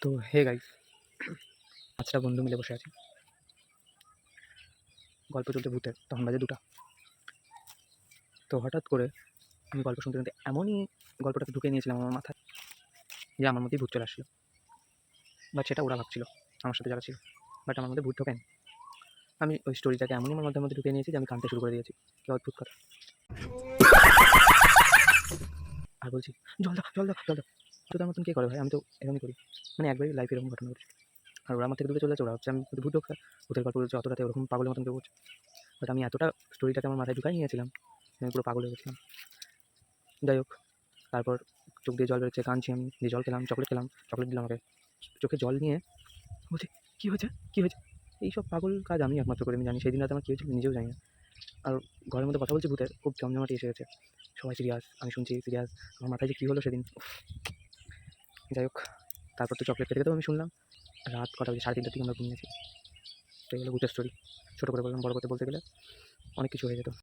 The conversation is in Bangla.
তো হে গাইস, ৫টা বন্ধু মিলে বসে আছি, গল্প চলছে ভূতের। তখন বাজে ২টা। তো হঠাৎ করে আমি গল্প শুনতে শুনতে এমনই গল্পটাকে ঢুকিয়ে নিয়েছিলাম আমার মাথায় যে আমার মধ্যেই ভূত চলে আসছিল। বাট সেটা ওরা ভাবছিল, আমার সাথে যারা ছিল। বাট আমার মধ্যে ভূত ঢোকেনি। আমি ওই স্টোরিটাকে এমনই আমার মধ্যে ঢুকিয়ে নিয়েছি যে আমি কাঁদতে শুরু করে দিয়েছি। কি অদ্ভুত কথা! আর বলছি, জল দাও, জল দাও, জল দাও। তো তার মতন কে করে ভাই? আমি তো এরকমই করি। মানে একবারই লাইফে এরকম ঘটনা ঘটেছে। আর ওরা আমার থেকে দূরে চলে যাচ্ছে, ওরা হচ্ছে আমি ভূত ঢোকছে, ভূতের গল্প বলছে, অত রাতে ওরকম পাগলের মতন কেউ করছে। বাট আমি এতটা স্টোরিটাকে আমার মাথায় ঢুকাই নিয়েছিলাম, আমি পুরো পাগল হয়ে গেছিলাম। যাই হোক, তারপর চোখ দিয়ে জল বেরোচ্ছে, কাঁদছি আমি, দিয়ে জল খেলাম, চকলেট খেলাম, চকলেট দিলাম আমাকে। চোখে জল নিয়ে বলছি, কী হয়েছে, কী হয়েছে? এইসব পাগল কাজ আমি একমাত্র করে আমি জানি। সেই দিন রাতে আমার কী হয়েছিল নিজেও জানি না। আর ঘরের মধ্যে কথা বলছি ভূতের, খুব জমজমাটি এসে গেছে। সবাই সিরিয়াস, আমি শুনছি সিরিয়াস। আমার মাথায় যে কী হলো সেদিন! যাই হোক, তারপর তো চকলেট খেতে খেতেও আমি শুনলাম। রাত কটা বাজে? 3:30টার দিকে আমরা ঘুমিয়েছি। তো এগুলো ভূতের স্টোরি। ছোটো করে বললাম, বড় করতে বলতে গেলে অনেক কিছু হয়ে যেত।